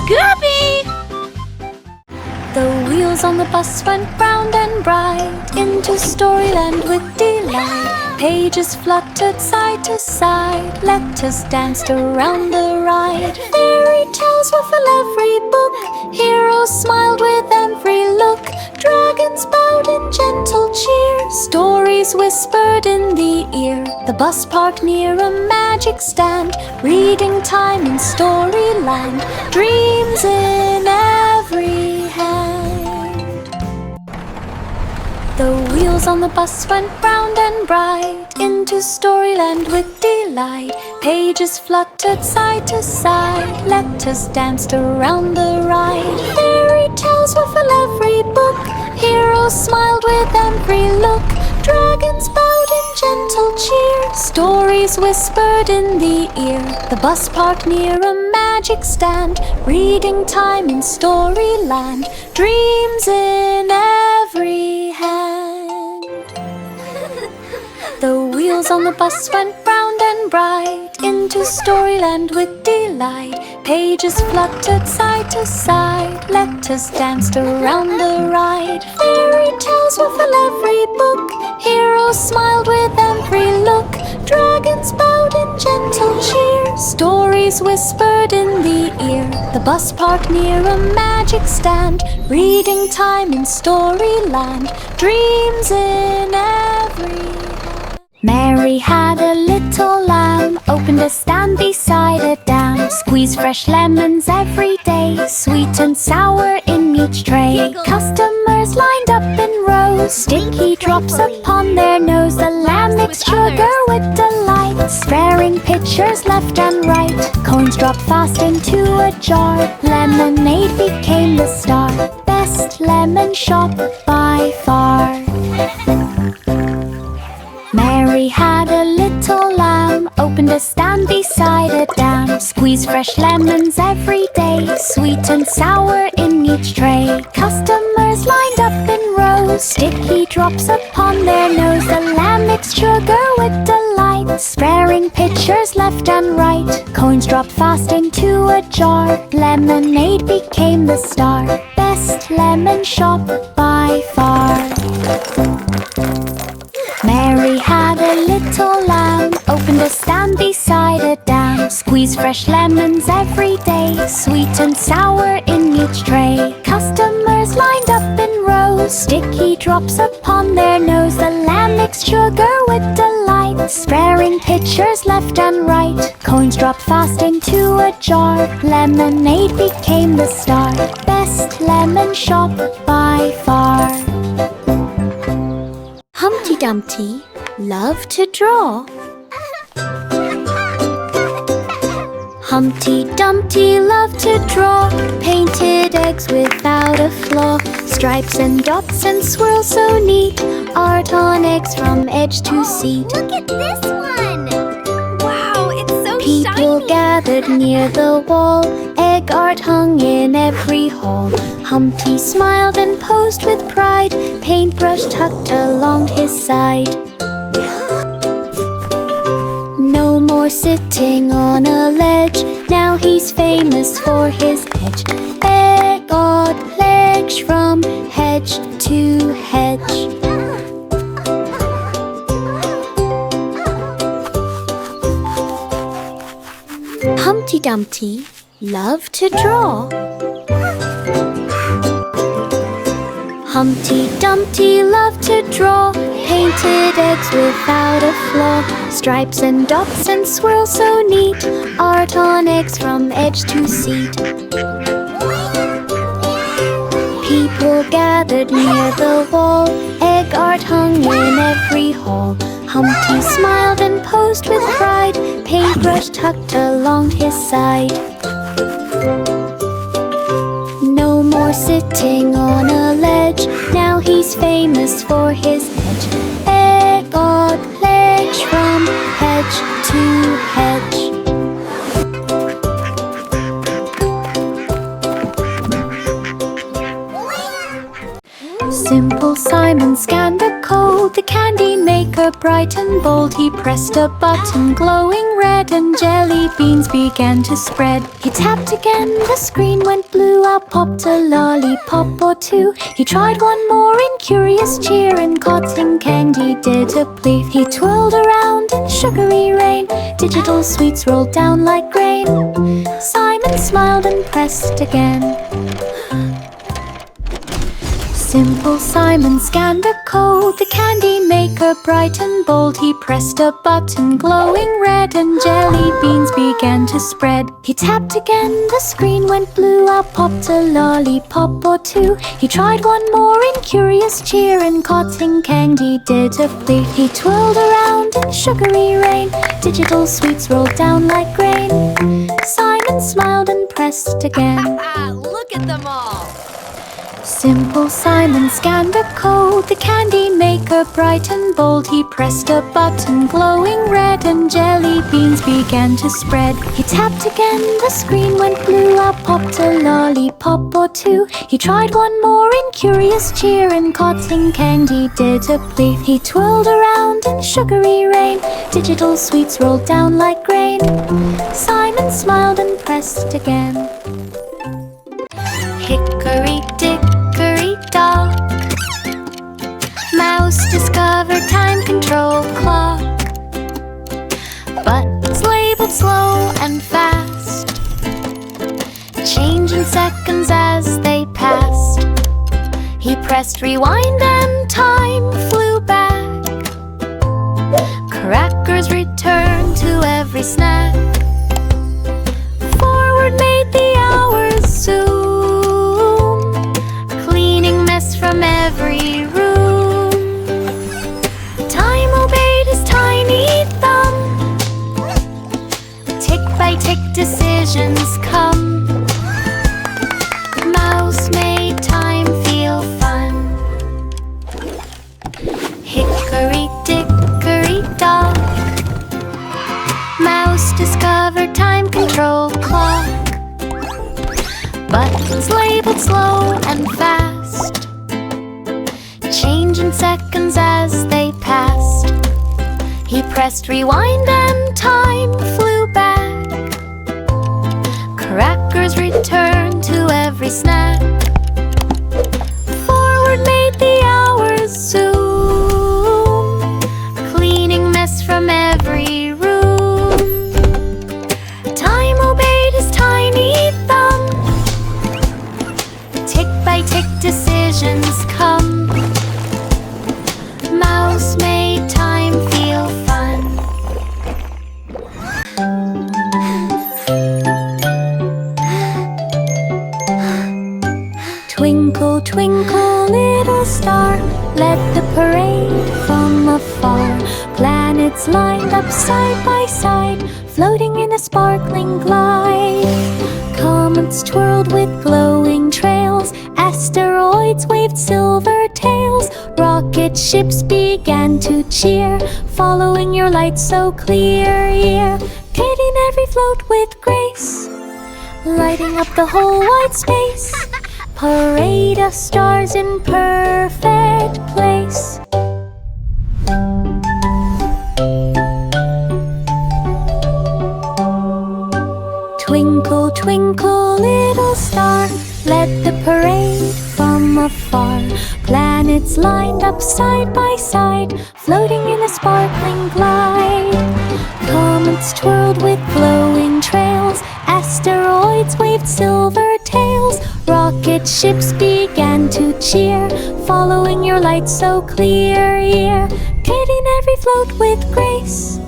Scoopy! The wheels on the bus went round and right into Storyland with delight. Pages fluttered side to side, letters danced around the ride. Fairy tales were full every book, heroes smiled with every look. Dragons bowed in gentle cheer, stories whispered in the ear. The bus parked near a magic stand, reading time in Storyland, dreams in every hand. The wheels on the bus went round and right into Storyland with delight. Pages fluttered side to side, letters danced around the ride. Fairy tales were full every book, heroes smiled with every look. Dragons bowed in gentle cheer, stories whispered in the ear. The bus parked near a magic stand, reading time in Storyland, dreams in every hand. The wheels on the bus went round and right into Storyland with delight. Pages fluttered side to side, letters danced around the ride. Fairy tales were full every book, heroes smiled with every look. Dragons bowed in gentle cheer, stories whispered in the ear. The bus parked near a magic stand, reading time in Storyland, dreams in every hand. Mary had a little lamb, opened a stand beside a dam. Squeeze fresh lemons every day, sweet and sour in each tray. Customers lined up in rows, sticky drops upon their nose. The lamb mixed sugar with delight, sparing pitchers left and right. Coins dropped fast into a jar, lemonade became the star. Best lemon shop by far. Mary had a little lamb, opened a stand beside a dam. Squeeze fresh lemons every day, sweet and sour in each tray. Customers lined up in rows, sticky drops upon their nose. The lamb mixed sugar with delight, sparing pitchers left and right. Coins dropped fast into a jar, lemonade became the star. Best lemon shop by far. Mary had a little lamb, opened a stand beside a dam. Squeeze fresh lemons every day, sweet and sour in each tray. Customers lined up in rows, sticky drops upon their nose. The lamb mixed sugar with delight, sparing pitchers left and right. Coins dropped fast into a jar, lemonade became the star. Best lemon shop by far. Humpty Dumpty loved to draw. Humpty Dumpty loved to draw, painted eggs without a flaw. Stripes and dots and swirls so neat, art on eggs from edge to seat. Look at this one! Wow, it's so People shiny! gathered near the wall, egg art hung in every hall. Humpty smiled and posed with pride, paintbrush tucked along his side. No more sitting on a ledge, now he's famous for his edge. Egg art legs from hedge to hedge. Humpty Dumpty loved to draw. Humpty Dumpty loved to draw, painted eggs without a flaw. Stripes and dots and swirls so neat, art on eggs from edge to seat. People gathered near the wall, egg art hung in every hall. Humpty smiled and posed with pride, paintbrush tucked along his side. No more sitting on a ledge, now he's famous for his edge. Egg art legs from hedge to hedge. Simple Simon scanned the code, the candy maker bright and bold. He pressed a button glowing red, and jelly beans began to spread. He tapped again, the screen went blue. Out popped a lollipop or two. He tried one more in curious cheer, and cotton candy did a plea. He twirled around in sugary rain. Digital sweets rolled down like rain. Simon smiled and pressed again. Simple Simon scanned the code, the candy maker bright and bold. He pressed a button glowing red, and jelly beans began to spread. He tapped again, the screen went blue. Out popped a lollipop or two. He tried one more in curious cheer, and cotton candy did a plea. He twirled around in sugary rain. Digital sweets rolled down like rain. Simon smiled and pressed again. Look at them all! Simple Simon scanned the code, the candy maker bright and bold. He pressed a button glowing red, and jelly beans began to spread. He tapped again, the screen went blue. Out popped a lollipop or two. He tried one more in curious cheer, and cotton candy did a plea. He twirled around in sugary rain. Digital sweets rolled down like rain. Simon smiled and pressed again. Hickory dickory dock, mouse discovered time control clock. Buttons labeled slow and fast, changing seconds as they passed. He pressed rewind and time flew back. Crackers returned to every snack. Forward made the hours zoom, cleaning mess from every room. Time obeyed his tiny thumb. Tick by tick decisions come. Mouse made time feel fun. Hickory dickory dock, mouse discovered time control clock. Buttons labeled slow and fast, changing seconds as they passed. He pressed rewind and time flew back. Crackers returned to every snack. Forward made the hours zoom, cleaning mess from every room. Time obeyed his tiny thumb. Tick by tick decisions come. Mouse made time feel fun. Twinkle, twinkle, little star, let the parade from afar. Planets lined up side by side, floating in a sparkling glide. Comets twirled with glowing trails, asteroids waved silver tails. Rocket ships began to cheer, following your light so clear. Yeah, pitting every float with grace, lighting up the whole wide space. Parade of stars in perfect place. Twinkle, twinkle, little star, let the parade from afar. Planets lined up side by side, floating in a sparkling glide. Comets twirled with glowing trails, asteroids waved silver tails. Rocket ships began to cheer, following your light so clear. Yeah, pitting every float with grace,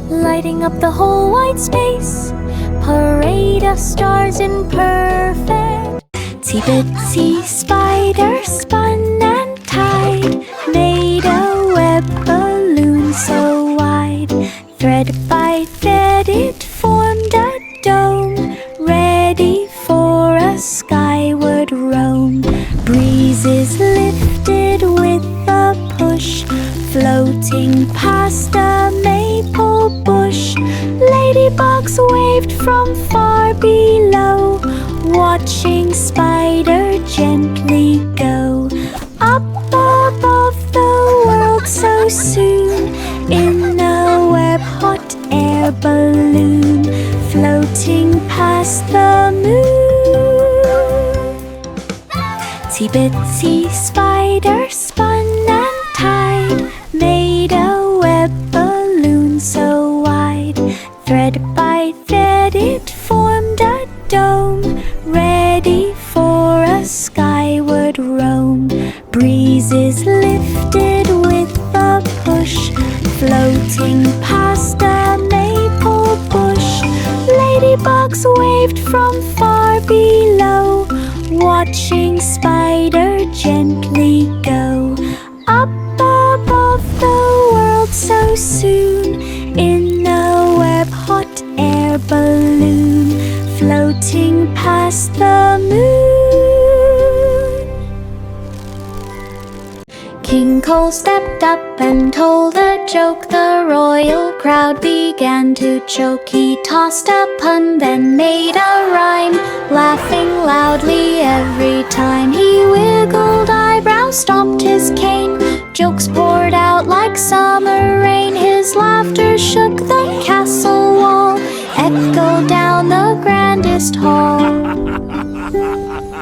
lighting up the whole wide space. Parade of stars in perfect. Itsy bitsy spider spun and tied, made a web balloon so wide. Thread by thread it formed a dome, ready for a skyward roam. Breezes lifted with a push, floating past a maple bush. Ladybugs waved from far below, watching Spider gently go. Up above the world so floating past the moon. Itsy bitsy spider spun and tied, made a web balloon so wide. Thread by thread it formed a dome, ready for a skyward roam. Breezes lifted with a push, floating past a maple bush. Ladybugs waved from far below, watching Spider gently go. Up above the world so soon, in a web-hot air balloon, floating past the moon. King Cole stepped up and told a joke. The royal crowd began to choke. He tossed a pun, then made a rhyme, laughing loudly every time. He wiggled eyebrows, stomped his cane. Jokes poured out like summer rain. His laughter shook the castle wall, echoed down the grandest hall.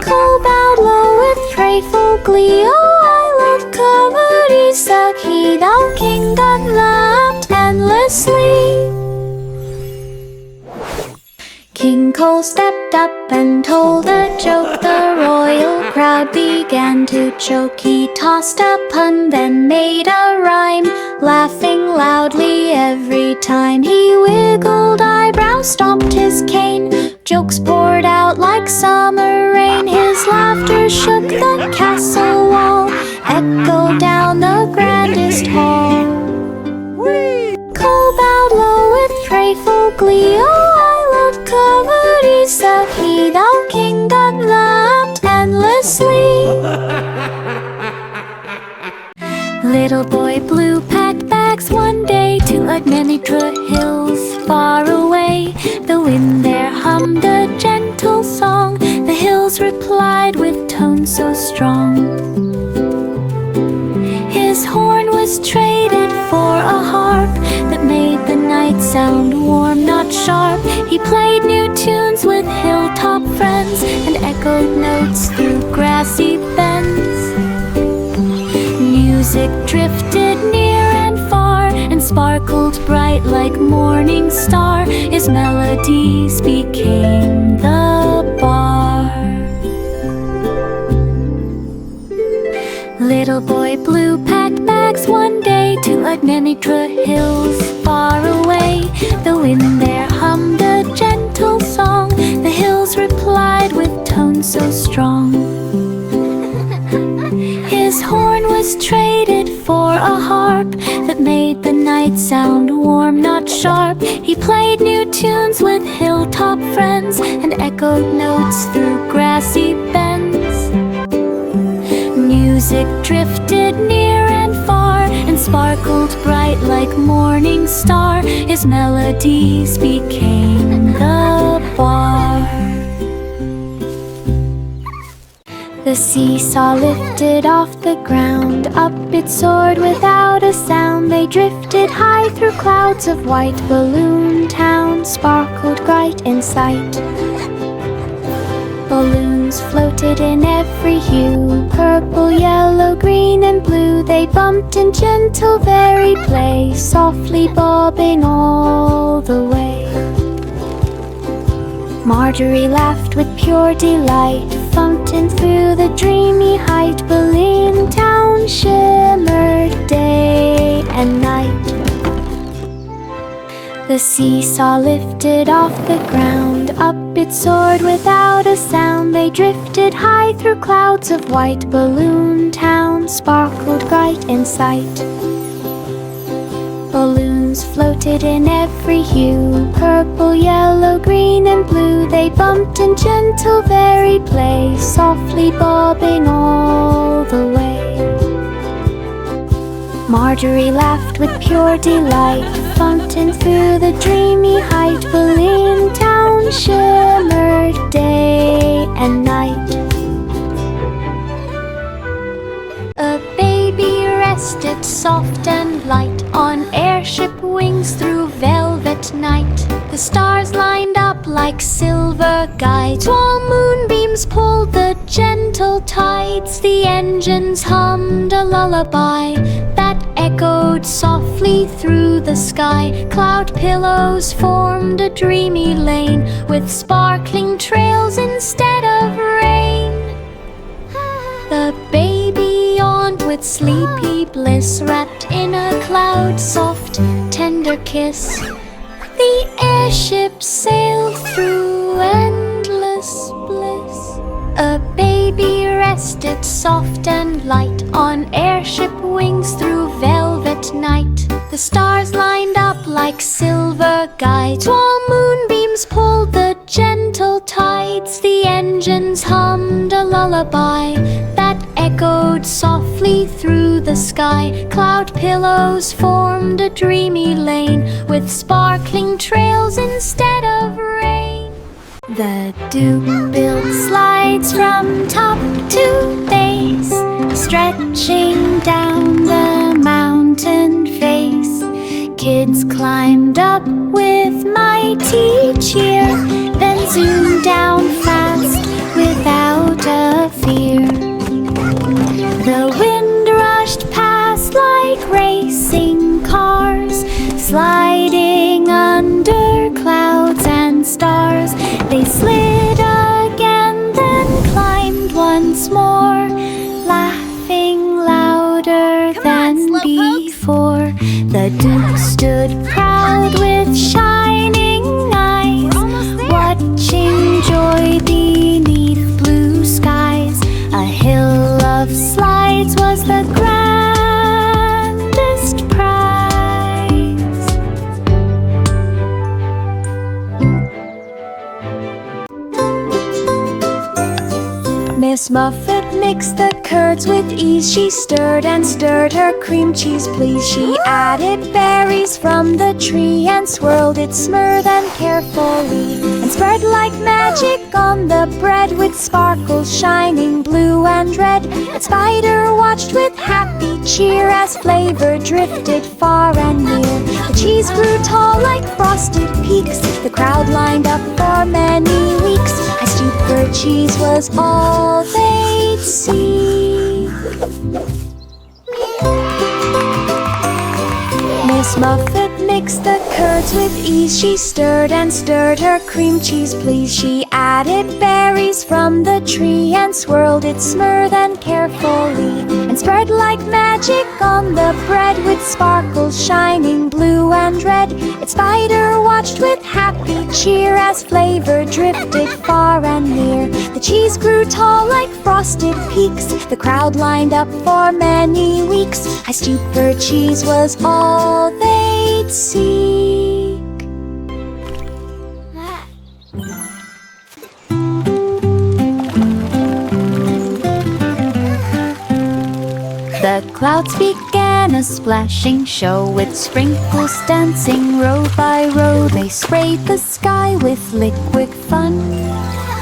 Cole bowed low with playful glee. Oh, I love comedy, said he. The king then laughed endlessly. King Cole stepped up and told a joke. The royal crowd began to choke. He tossed a pun, then made a rhyme, laughing loudly every time. He wiggled eyebrows, stomped his cane. Jokes poured out like summer rain. His laughter shook the castle wall, echoed down the grandest hall. Cole bowed low with playful glee. Oh, I love comedy, said he. The king then laughed endlessly. Little boy Blue packed bags one day to Admenitra hills far away. The wind there hummed a gentle song. The hills replied with tones so strong. His horn was traded for a harp that made the night sound warm, not sharp. He played new tunes with hilltop friends and echoed notes through grassy bends. Music drifted near and far and sparkled bright like morning star. His melodies became the bar. Little boy Blue packed bags one day to Admenitra hills far away. The wind there hummed a gentle song. The hills replied with tones so strong. His horn was traded for a harp that made the night sound warm, not sharp. He played new tunes with hilltop friends and echoed notes through grassy bends. Music drifted near and far and sparkled bright like morning star. His melodies became the bar. The seesaw lifted off the ground, up it soared without a sound. They drifted high through clouds of white. Balloon Town sparkled bright in sight. Balloons floated in every hue, purple, yellow, green, and blue. They bumped in gentle very play, softly bobbing all the way. Marjorie laughed with pure delight, fountain through the dreamy height. Balloon Town shimmered day and night. The seesaw lifted off the ground, up it soared without a sound. They drifted high through clouds of white. Balloon Town sparkled bright in sight. Balloons floated in every hue, purple, yellow, green, and blue. They bumped in gentle very play, softly bobbing all the way. Marjorie laughed with pure delight, fountain through the dreamy height. Balloon Town shimmered day and night. A baby rested soft and light on airship wings through velvet night. The stars lined up like like silver guides, while moonbeams pulled the gentle tides. The engines hummed a lullaby that echoed softly through the sky. Cloud pillows formed a dreamy lane with sparkling trails instead of rain. The baby yawned with sleepy bliss, wrapped in a cloud soft, tender kiss. The airship sailed through endless bliss. A baby rested soft and light on airship wings through velvet night. The stars lined up like silver guides, while moonbeams pulled the gentle tides. The engines hummed a lullaby that echoed softly through the sky. Cloud pillows formed a dreamy lane with sparkling trails instead of rain. The Duke built slides from top to base, stretching down the mountain face. Kids climbed up with mighty cheer, then zoomed down fast without a fear. The wind rushed past like racing cars, sliding under clouds and stars. They slid again, then climbed once more, laughing louder than before. The Duke stood proud with shining eyes, watching joy beneath blue skies. A hill of slides was the grandest prize. Miss Muffet mixed the curds with ease. She stirred and stirred her cream cheese, please. She added berries from the tree and swirled it smooth and carefully, and spread like magic on the bread with sparkles shining blue and red. And Spider watched with happy cheer as flavor drifted far and near. The cheese grew tall like frosted peaks. The crowd lined up for many weeks. I stooped for cheese was all they'd see. Miss Muffet mixed the curds with ease. She stirred and stirred her cream cheese, please. She added berries from the tree and swirled it smooth and carefully, and spread like magic on the bread with sparkles shining blue and red. And Spider watched with happy cheer as flavor drifted far and near. The cheese grew tall like frosted peaks. The crowd lined up for many weeks. I stooped for cheese was all they'd seek. The clouds began a splashing show with sprinkles dancing row by row. They sprayed the sky with liquid fun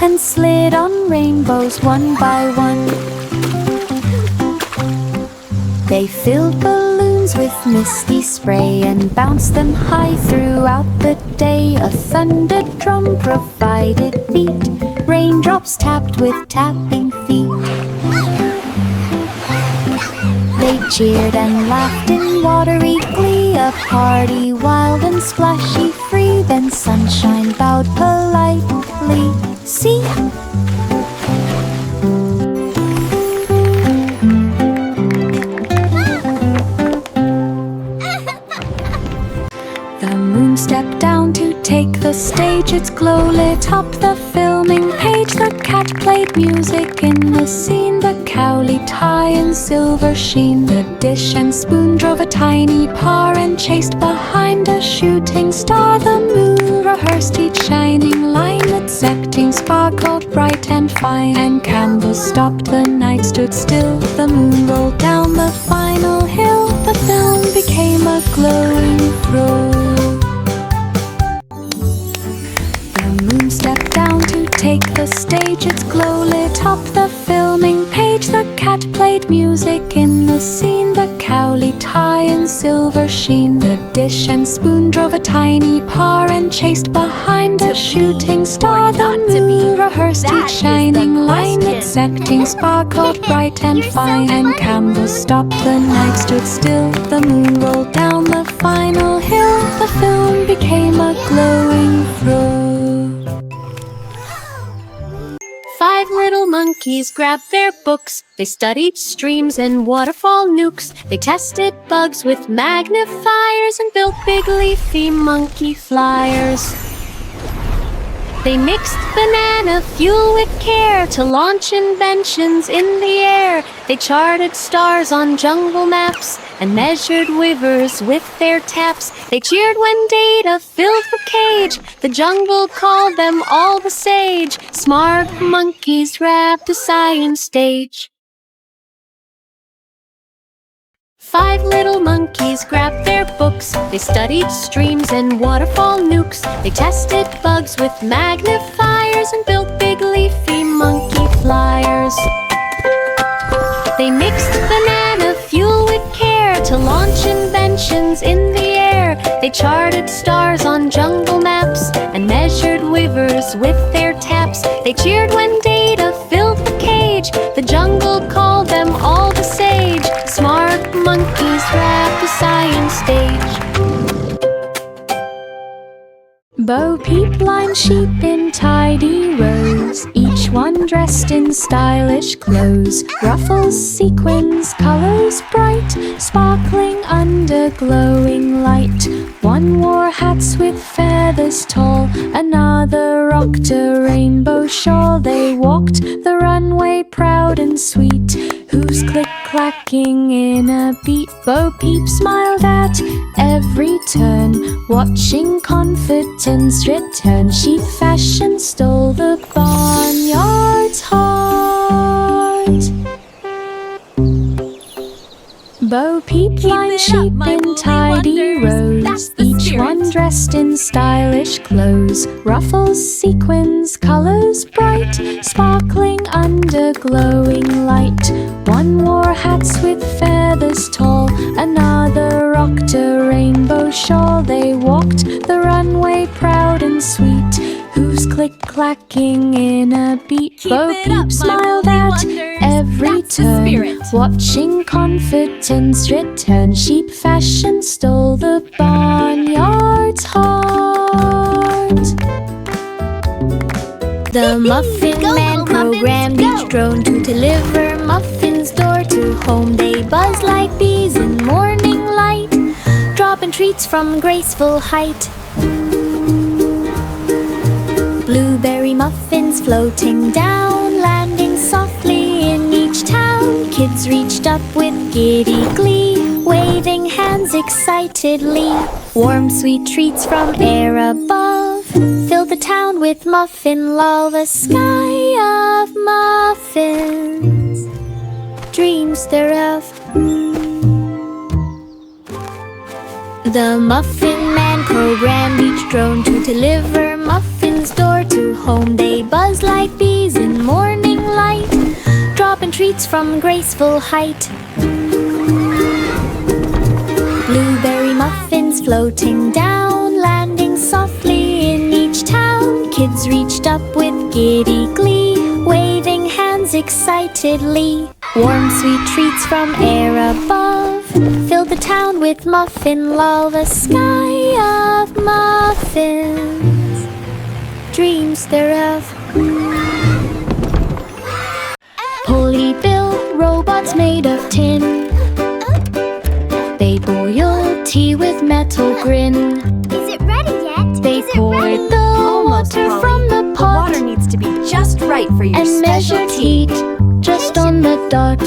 and slid on rainbows one by one. They filled balloons with misty spray and bounced them high throughout the day. A thunder drum provided beat, raindrops tapped with tapping feet. They cheered and laughed in watery glee, a party wild and splashy free. Then sunshine bowed politely. See? The moon stepped down to take the stage. Its glow lit up the filming page. The cat played music in the scene. The cow leaped high in silver sheen. The dish and spoon drove a tiny par and chased behind a shooting star. The moon rehearsed each shining line. Its acting sparkled bright and fine. And candles stopped, the night stood still. The moon rolled down the final hill. The film became a glowing throw. The moon stepped down to take the stage. Its glow lit up the filming page. The cat played music in the scene. The cow leaped high in silver sheen. The dish and spoon drove a tiny car and chased behind a shooting star. The moon rehearsed each shining line, its acting sparkled bright and fine. And candles stopped, the night stood still, the moon rolled down the final hill. The film became a glowing thrill. 5 little monkeys grabbed their books. They studied streams and waterfall nukes. They tested bugs with magnifiers and built big leafy monkey flyers. They mixed banana fuel with care to launch inventions in the air. They charted stars on jungle maps and measured rivers with their taps. They cheered when data filled the cage. The jungle called them all the sage. Smart monkeys wrapped a science stage. 5 little monkeys grabbed their books. They studied streams and waterfall nukes. They tested bugs with magnifiers and built big leafy monkey flyers. They mixed banana fuel with care to launch inventions in the air. They charted stars on jungle maps and measured rivers with their taps. They cheered when data filled the cage. The jungle called them all the sage. Smart monkeys wrapped a science stage. Bo Peep lined sheep in tidy rows, each one dressed in stylish clothes. Ruffles, sequins, colors bright, sparkling under glowing light. One wore hats with feathers tall, another rocked a rainbow shawl. They walked the runway proud and sweet, hooves click-clacking in a beat. Bo Peep smiled at every turn, watching confidence return. She fashion stole the barnyard's heart. Bo Peep lined sheep in tidy rows, each one dressed in stylish clothes. Ruffles, sequins, colors bright, sparkling under glowing light. One wore hats with feathers tall, another rocked a rainbow shawl. They walked the runway proud and sweet, hooves click-clacking in a beat. Bo Peep smiled at every turn, watching confidence return. Sheep fashion stole the barnyard's heart. The Muffin Man programmed each drone to deliver muffins door to home. They buzz like bees in morning light, dropping treats from graceful height. Blueberry muffins floating down, landing softly in each town. Kids reached up with giddy glee, waving hands excitedly. Warm sweet treats from air above filled the town with muffin love. A sky of muffins, dreams thereof. The Muffin Man programmed each drone to deliver muffins door to home. They buzz like bees in morning light, dropping treats from graceful height. Blueberry muffins floating down, landing softly in each town. Kids reached up with giddy glee, waving hands excitedly. Warm sweet treats from air above filled the town with muffin love. A sky of muffins, dreams thereof. Polly Bill, robots made of tin. They boil tea with metal grin. Is it ready yet? They poured the water from the pot. Water needs to be just right for your and measured heat just on the dot.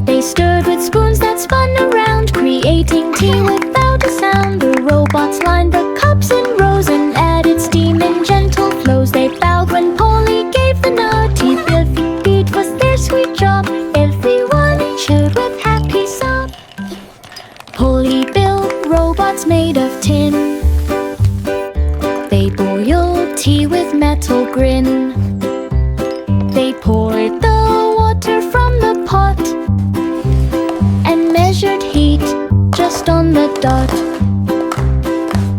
They stirred with spoons that spun around, creating tea without a sound. The robots lined the cups in rows and added steam in gentle flows. They bowed when Polly gave the nod. Tea filled feet was their sweet job. Everyone showed with happy sob. Polly Bill, robots made of tin. They boiled tea with metal grin. They poured the water from the pot and measured in the dark.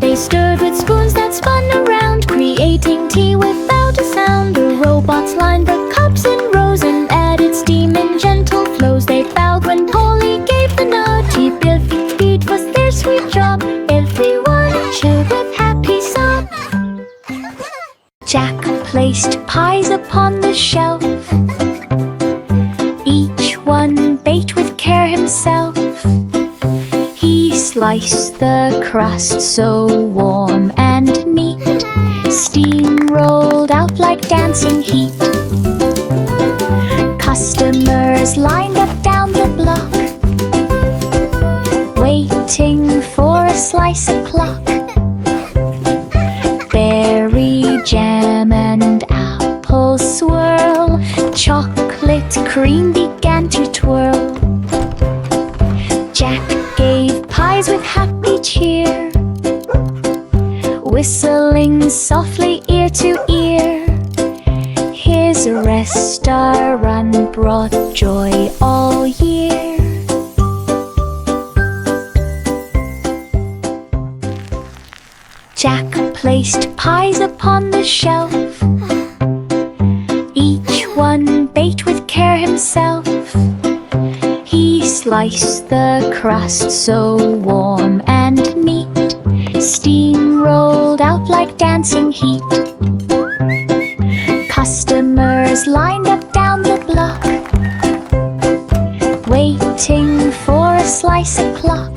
They stirred with spoons that spun around, creating tea without a sound. The robots lined the cups in rows and added steam in gentle flows. They bowed when Polly gave the nod. Tea feet was their sweet job. Everyone cheered with happy sob. Jack placed pies upon the shelf, each one baked with care himself. He sliced the crust so warm and neat, steam rolled out like dancing heat. Customers lined up down the block, waiting for a slice o'clock. Berry jam and apple swirl, chocolate cream began to twirl. Jack gave pies with happy cheer, whistling softly ear to ear. His restaurant brought joy all year. Jack placed pies upon the shelf, each one baked with care himself. He sliced the crust so warm and neat, steam rolled out like dancing heat. Customers lined up down the block, waiting for a slice o'clock.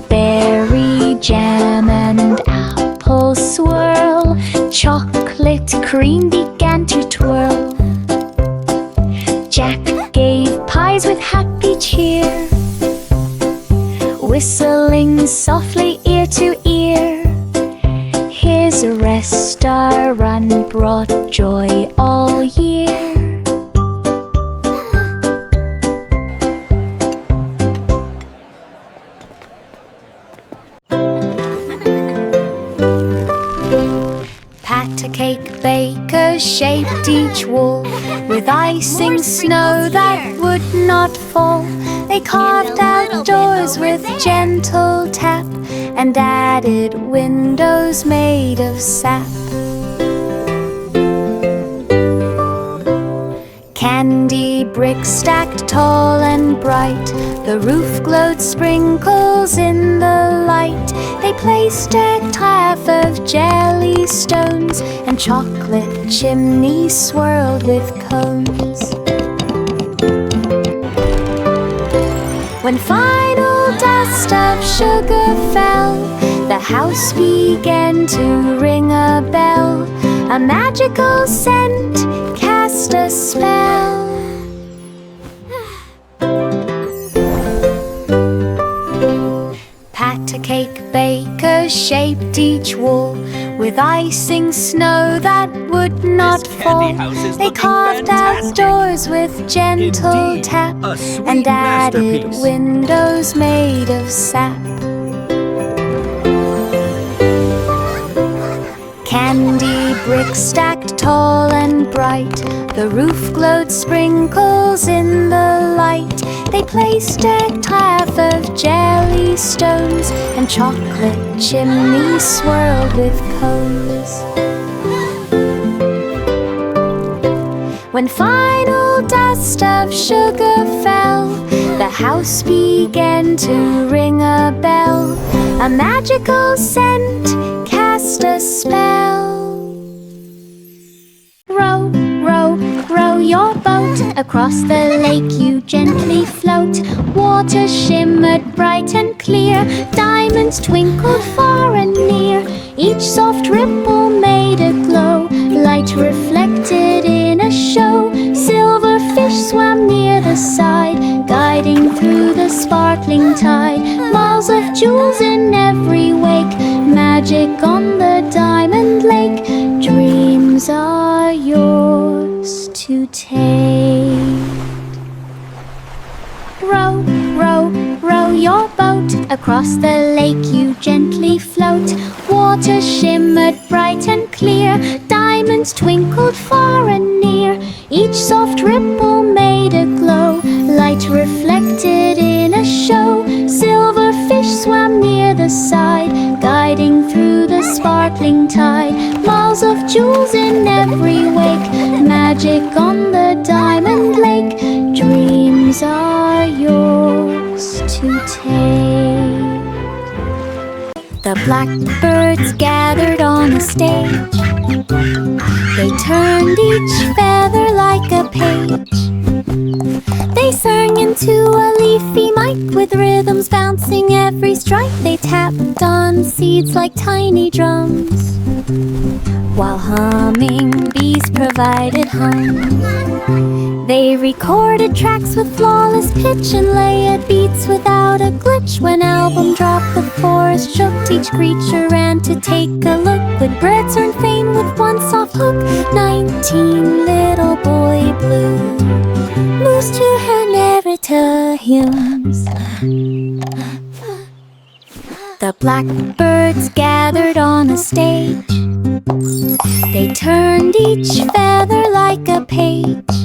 Berry jam and apple swirl, chocolate cream began to twirl. Jack gave pies with happy cheer, whistling softly ear to ear. His restaurant brought joy all year. Pat a cake baker shaped each wall with icing snow that would not fall. They carved out doors with gentle tap and added windows made of sap. Candy bricks stacked tall and bright, the roof glowed sprinkles in the light. They placed a half of jelly stones, and chocolate chimneys swirled with cones. When final dust of sugar fell, the house began to ring a bell. A magical scent cast a spell. Pat a cake baker shaped each wall with icing snow that would not fall. They carved out doors with gentle tap and added windows made of sap. Candy bricks stacked tall and bright, the roof glowed sprinkles in the light. They placed a half of jelly stones, and chocolate chimneys swirled with cones. When final dust of sugar fell, the house began to ring a bell. A magical scent cast a spell. Row, row, row your boat across the lake, you gently float. Water shimmered bright and clear, diamonds twinkled far and near. Each soft ripple made a glow, light reflected in a show. Silver fish swam near the side, guiding through the sparkling tide. Miles of jewels in every wake, magic on the diamond lake. Dreams are yours to take. Row, row, row your boat across the lake, you gently float. Water shimmered bright and clear, diamonds twinkled far and near. Each soft ripple made a glow, light reflected in a show. Silver tide, miles of jewels in every wake, magic on the diamond lake. Dreams are yours to take. The blackbirds gathered on a stage. They turned each feather like a page. They sang into a leafy mic with rhythms bouncing every strike. They tapped on seeds like tiny drums, while humming bees provided hum. They recorded tracks with flawless pitch and layered beats without a glitch. When album dropped, the forest shook. Each creature ran to take a look. With birds earned fame with one soft hook. 19 little boy blue moves to her narrator hymns. The blackbirds gathered on a stage. They turned each feather like a page.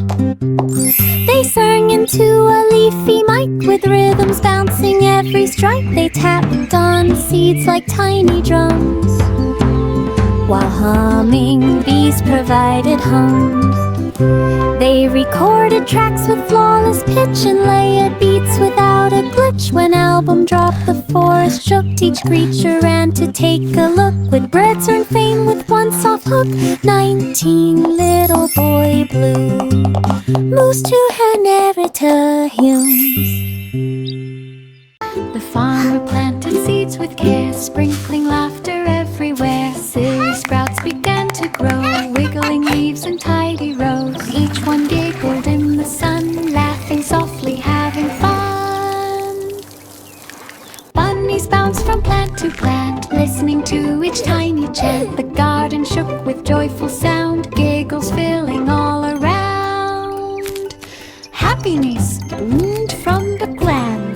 They sang into a leafy mic with rhythms bouncing every strike. They tapped on seeds like tiny drums, while humming bees provided hums. They recorded tracks with flawless pitch and layered beats without a glitch. When album dropped, the forest shook. Each creature ran to take a look. With birds earned fame with one soft hook. 19 little boy blue moves to her narrator hymns. The farmer planted seeds with care, sprinkling laughter everywhere. Silly sprouts began to grow, wiggling leaves in tidy rows. Each one giggled in the sun, laughing softly, having fun. Bunnies bounced from plant to plant, listening to each tiny chant. The garden shook with joyful sound, giggles filling all around. Happiness boomed from the ground.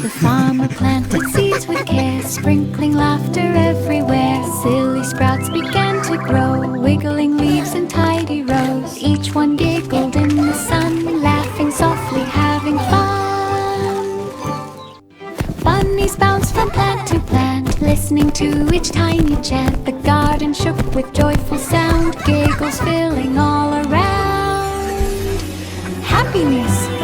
The farmer planted seeds with care, sprinkling laughter everywhere. Silly sprouts began to grow, wiggling leaves in tidy rows. Each one giggled in the sun, laughing softly, having fun. Bunnies bounced from plant to plant, listening to each tiny chant. The garden shook with joyful sound, giggles filling all around. Happiness